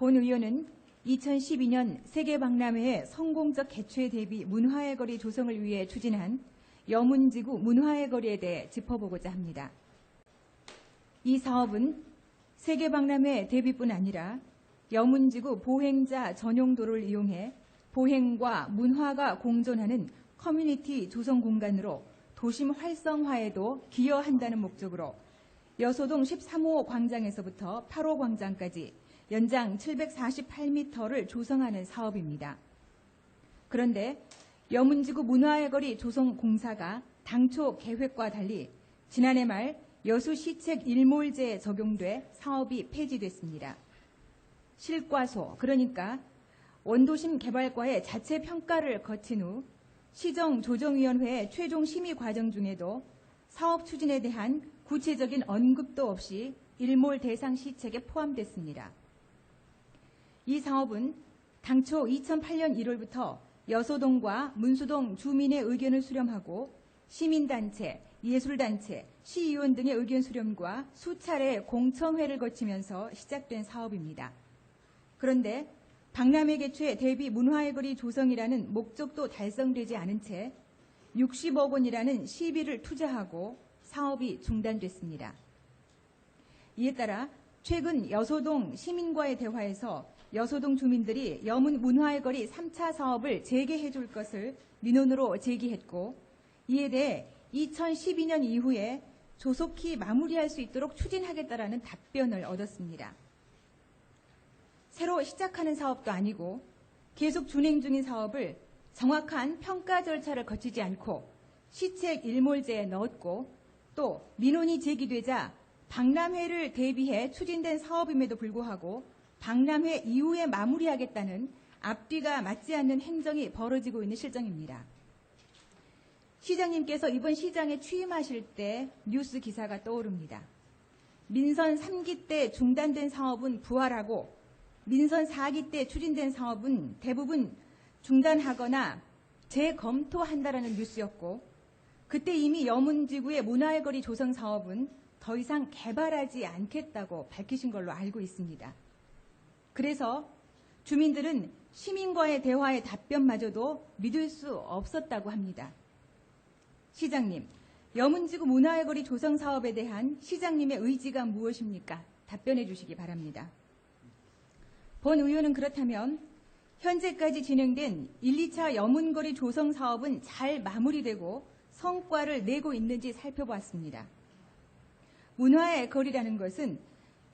본 의원은 2012년 세계박람회의 성공적 개최 대비 문화의 거리 조성을 위해 추진한 여문지구 문화의 거리에 대해 짚어보고자 합니다. 이 사업은 세계박람회 대비뿐 아니라 여문지구 보행자 전용 도로를 이용해 보행과 문화가 공존하는 커뮤니티 조성 공간으로 도심 활성화에도 기여한다는 목적으로 여소동 13호 광장에서부터 8호 광장까지 연장 748m를 조성하는 사업입니다. 그런데 여문지구 문화의 거리 조성 공사가 당초 계획과 달리 지난해 말 여수시책 일몰제에 적용돼 사업이 폐지됐습니다. 실과소, 그러니까 원도심 개발과의 자체 평가를 거친 후 시정조정위원회의 최종 심의 과정 중에도 사업 추진에 대한 구체적인 언급도 없이 일몰 대상 시책에 포함됐습니다. 이 사업은 당초 2008년 1월부터 여소동과 문수동 주민의 의견을 수렴하고 시민단체, 예술단체, 시의원 등의 의견 수렴과 수차례 공청회를 거치면서 시작된 사업입니다. 그런데 박람회 개최 대비 문화의 거리 조성이라는 목적도 달성되지 않은 채 60억 원이라는 시비를 투자하고 사업이 중단됐습니다. 이에 따라 최근 여소동 시민과의 대화에서 여소동 주민들이 여문 문화의 거리 3차 사업을 재개해 줄 것을 민원으로 제기했고 이에 대해 2012년 이후에 조속히 마무리할 수 있도록 추진하겠다라는 답변을 얻었습니다. 새로 시작하는 사업도 아니고 계속 준행 중인 사업을 정확한 평가 절차를 거치지 않고 시책 일몰제에 넣었고 또 민원이 제기되자 박람회를 대비해 추진된 사업임에도 불구하고 박람회 이후에 마무리하겠다는 앞뒤가 맞지 않는 행정이 벌어지고 있는 실정입니다. 시장님께서 이번 시장에 취임하실 때 뉴스 기사가 떠오릅니다. 민선 3기 때 중단된 사업은 부활하고 민선 4기 때 추진된 사업은 대부분 중단하거나 재검토한다라는 뉴스였고 그때 이미 여문지구의 문화의 거리 조성 사업은 더 이상 개발하지 않겠다고 밝히신 걸로 알고 있습니다. 그래서 주민들은 시민과의 대화의 답변마저도 믿을 수 없었다고 합니다. 시장님, 여문지구 문화의 거리 조성 사업에 대한 시장님의 의지가 무엇입니까? 답변해 주시기 바랍니다. 본 의원은 그렇다면 현재까지 진행된 1, 2차 여문거리 조성 사업은 잘 마무리되고 성과를 내고 있는지 살펴보았습니다. 문화의 거리라는 것은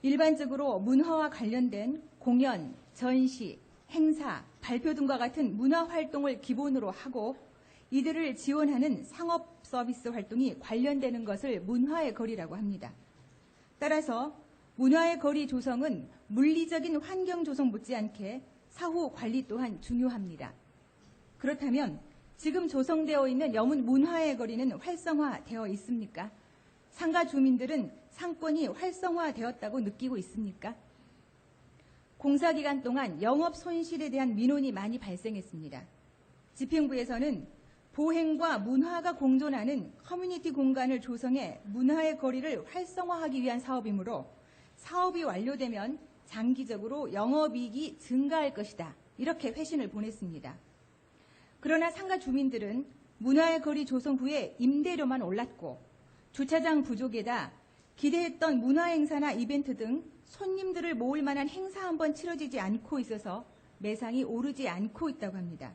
일반적으로 문화와 관련된 공연, 전시, 행사, 발표 등과 같은 문화 활동을 기본으로 하고 이들을 지원하는 상업 서비스 활동이 관련되는 것을 문화의 거리라고 합니다. 따라서 문화의 거리 조성은 물리적인 환경 조성 못지않게 사후 관리 또한 중요합니다. 그렇다면 지금 조성되어 있는 여문 문화의 거리는 활성화되어 있습니까? 상가 주민들은 상권이 활성화되었다고 느끼고 있습니까? 공사 기간 동안 영업 손실에 대한 민원이 많이 발생했습니다. 집행부에서는 보행과 문화가 공존하는 커뮤니티 공간을 조성해 문화의 거리를 활성화하기 위한 사업이므로 사업이 완료되면 장기적으로 영업이익이 증가할 것이다. 이렇게 회신을 보냈습니다. 그러나 상가 주민들은 문화의 거리 조성 후에 임대료만 올랐고 주차장 부족에다 기대했던 문화행사나 이벤트 등 손님들을 모을 만한 행사 한 번 치러지지 않고 있어서 매상이 오르지 않고 있다고 합니다.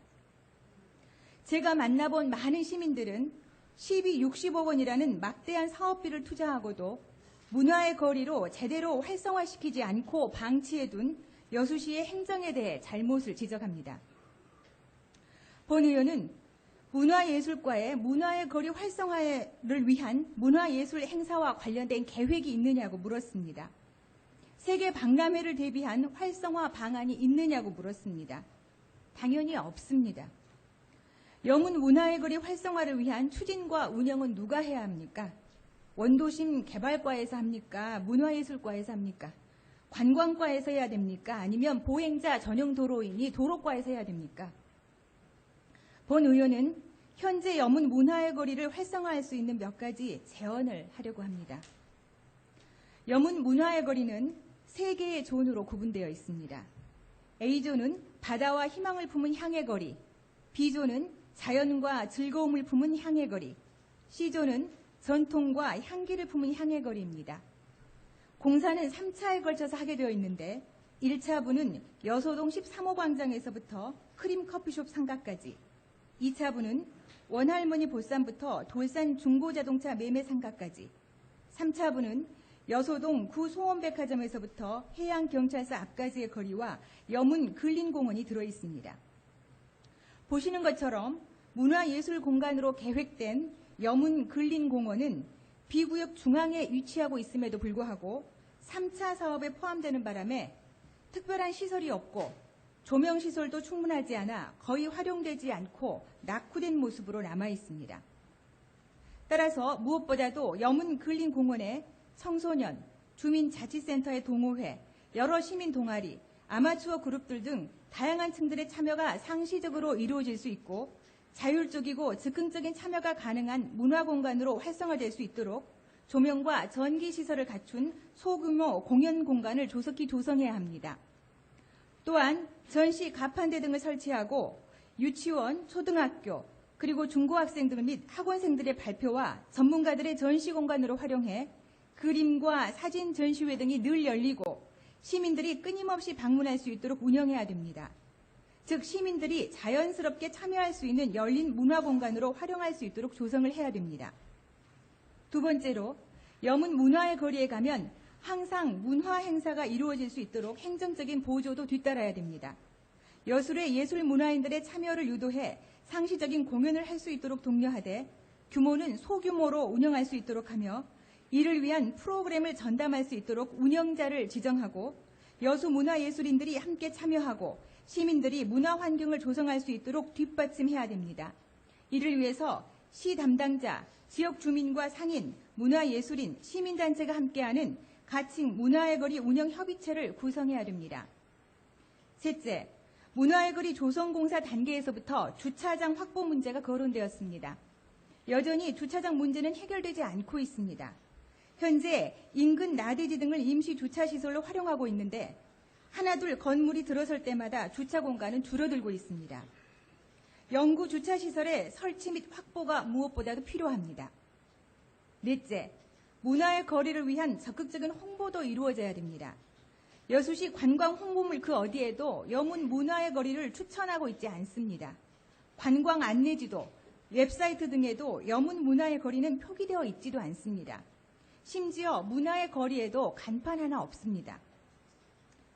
제가 만나본 많은 시민들은 시비 60억 원이라는 막대한 사업비를 투자하고도 문화의 거리로 제대로 활성화시키지 않고 방치해둔 여수시의 행정에 대해 잘못을 지적합니다. 본 의원은 문화예술과의 문화의 거리 활성화를 위한 문화예술 행사와 관련된 계획이 있느냐고 물었습니다. 세계 박람회를 대비한 활성화 방안이 있느냐고 물었습니다. 당연히 없습니다. 여문 문화의 거리 활성화를 위한 추진과 운영은 누가 해야 합니까? 원도심 개발과에서 합니까? 문화예술과에서 합니까? 관광과에서 해야 됩니까? 아니면 보행자 전용 도로이니 도로과에서 해야 됩니까? 본 의원은 현재 여문 문화의 거리를 활성화할 수 있는 몇 가지 제언을 하려고 합니다. 여문 문화의 거리는 세 개의 존으로 구분되어 있습니다. A조는 바다와 희망을 품은 향의 거리, B조는 자연과 즐거움을 품은 향의 거리, C조는 전통과 향기를 품은 향의 거리입니다. 공사는 3차에 걸쳐서 하게 되어 있는데 1차부는 여소동 13호 광장에서부터 크림 커피숍 상가까지, 2차부는 원할머니 보쌈부터 돌산 중고자동차 매매 상가까지, 3차부는 여소동 구송원백화점에서부터 해양경찰서 앞까지의 거리와 여문 근린공원이 들어있습니다. 보시는 것처럼 문화예술공간으로 계획된 여문 근린공원은 B구역 중앙에 위치하고 있음에도 불구하고 3차 사업에 포함되는 바람에 특별한 시설이 없고 조명시설도 충분하지 않아 거의 활용되지 않고 낙후된 모습으로 남아있습니다. 따라서 무엇보다도 여문 근린공원에 청소년, 주민자치센터의 동호회, 여러 시민 동아리, 아마추어 그룹들 등 다양한 층들의 참여가 상시적으로 이루어질 수 있고 자율적이고 즉흥적인 참여가 가능한 문화공간으로 활성화될 수 있도록 조명과 전기시설을 갖춘 소규모 공연 공간을 조속히 조성해야 합니다. 또한 전시 가판대 등을 설치하고 유치원, 초등학교, 그리고 중고학생들 및 학원생들의 발표와 전문가들의 전시 공간으로 활용해 그림과 사진 전시회 등이 늘 열리고 시민들이 끊임없이 방문할 수 있도록 운영해야 됩니다. 즉 시민들이 자연스럽게 참여할 수 있는 열린 문화공간으로 활용할 수 있도록 조성을 해야 됩니다. 두 번째로 여문 문화의 거리에 가면 항상 문화 행사가 이루어질 수 있도록 행정적인 보조도 뒤따라야 됩니다. 여술의 예술 문화인들의 참여를 유도해 상시적인 공연을 할 수 있도록 독려하되 규모는 소규모로 운영할 수 있도록 하며 이를 위한 프로그램을 전담할 수 있도록 운영자를 지정하고 여수 문화예술인들이 함께 참여하고 시민들이 문화 환경을 조성할 수 있도록 뒷받침해야 됩니다. 이를 위해서 시 담당자, 지역 주민과 상인, 문화예술인, 시민단체가 함께하는 가칭 문화의 거리 운영협의체를 구성해야 됩니다. 셋째, 문화의 거리 조성공사 단계에서부터 주차장 확보 문제가 거론되었습니다. 여전히 주차장 문제는 해결되지 않고 있습니다. 현재 인근 나대지 등을 임시 주차시설로 활용하고 있는데 하나둘 건물이 들어설 때마다 주차 공간은 줄어들고 있습니다. 영구 주차시설의 설치 및 확보가 무엇보다도 필요합니다. 넷째, 문화의 거리를 위한 적극적인 홍보도 이루어져야 됩니다. 여수시 관광 홍보물 그 어디에도 여문 문화의 거리를 추천하고 있지 않습니다. 관광 안내지도, 웹사이트 등에도 여문 문화의 거리는 표기되어 있지도 않습니다. 심지어 문화의 거리에도 간판 하나 없습니다.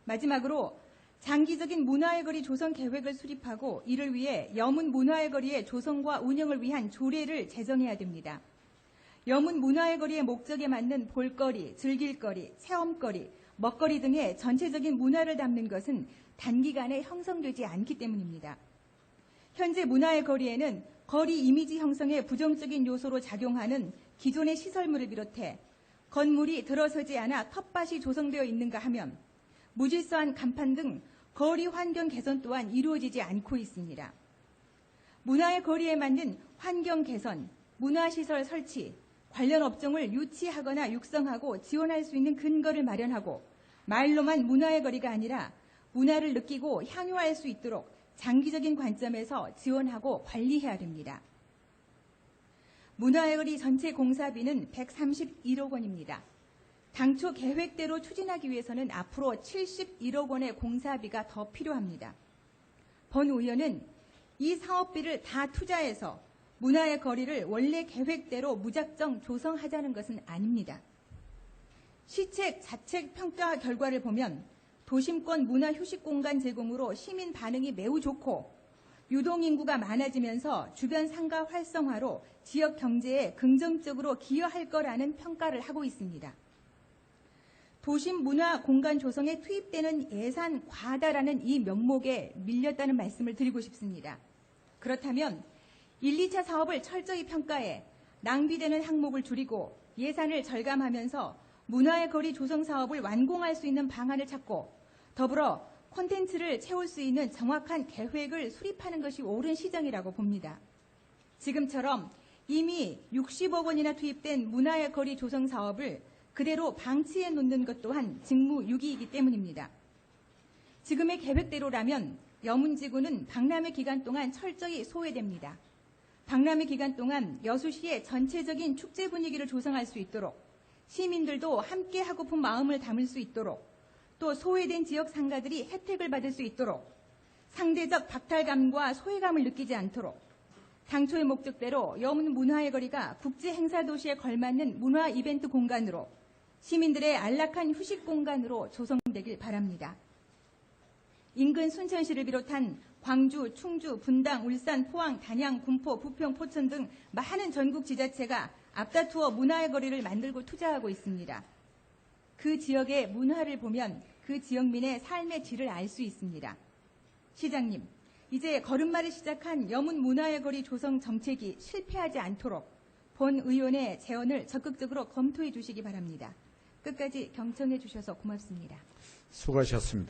마지막으로 장기적인 문화의 거리 조성 계획을 수립하고 이를 위해 여문 문화의 거리의 조성과 운영을 위한 조례를 제정해야 됩니다. 여문 문화의 거리의 목적에 맞는 볼거리, 즐길거리, 체험거리, 먹거리 등의 전체적인 문화를 담는 것은 단기간에 형성되지 않기 때문입니다. 현재 문화의 거리에는 거리 이미지 형성에 부정적인 요소로 작용하는 기존의 시설물을 비롯해 건물이 들어서지 않아 텃밭이 조성되어 있는가 하면 무질서한 간판 등 거리 환경 개선 또한 이루어지지 않고 있습니다. 문화의 거리에 맞는 환경 개선, 문화시설 설치, 관련 업종을 유치하거나 육성하고 지원할 수 있는 근거를 마련하고 말로만 문화의 거리가 아니라 문화를 느끼고 향유할 수 있도록 장기적인 관점에서 지원하고 관리해야 됩니다. 문화의 거리 전체 공사비는 131억 원입니다. 당초 계획대로 추진하기 위해서는 앞으로 71억 원의 공사비가 더 필요합니다. 본 의원은 이 사업비를 다 투자해서 문화의 거리를 원래 계획대로 무작정 조성하자는 것은 아닙니다. 시책 자책 평가 결과를 보면 도심권 문화 휴식 공간 제공으로 시민 반응이 매우 좋고 유동인구가 많아지면서 주변 상가 활성화로 지역 경제에 긍정적으로 기여할 거라는 평가를 하고 있습니다. 도심 문화 공간 조성에 투입되는 예산 과다라는 이 명목에 밀렸다는 말씀을 드리고 싶습니다. 그렇다면 1, 2차 사업을 철저히 평가해 낭비되는 항목을 줄이고 예산을 절감하면서 문화의 거리 조성 사업을 완공할 수 있는 방안을 찾고 더불어 콘텐츠를 채울 수 있는 정확한 계획을 수립하는 것이 옳은 시정이라고 봅니다. 지금처럼 이미 60억 원이나 투입된 문화의 거리 조성 사업을 그대로 방치해 놓는 것 또한 직무유기이기 때문입니다. 지금의 계획대로라면 여문지구는 박람회 기간 동안 철저히 소외됩니다. 박람회 기간 동안 여수시의 전체적인 축제 분위기를 조성할 수 있도록 시민들도 함께 하고픈 마음을 담을 수 있도록 또 소외된 지역 상가들이 혜택을 받을 수 있도록 상대적 박탈감과 소외감을 느끼지 않도록 당초의 목적대로 여문 문화의 거리가 국제 행사 도시에 걸맞는 문화 이벤트 공간으로 시민들의 안락한 휴식 공간으로 조성되길 바랍니다. 인근 순천시를 비롯한 광주, 충주, 분당, 울산, 포항, 단양, 군포, 부평, 포천 등 많은 전국 지자체가 앞다투어 문화의 거리를 만들고 투자하고 있습니다. 그 지역의 문화를 보면 그 지역민의 삶의 질을 알 수 있습니다. 시장님, 이제 걸음마를 시작한 여문 문화의 거리 조성 정책이 실패하지 않도록 본 의원의 제언을 적극적으로 검토해 주시기 바랍니다. 끝까지 경청해 주셔서 고맙습니다. 수고하셨습니다.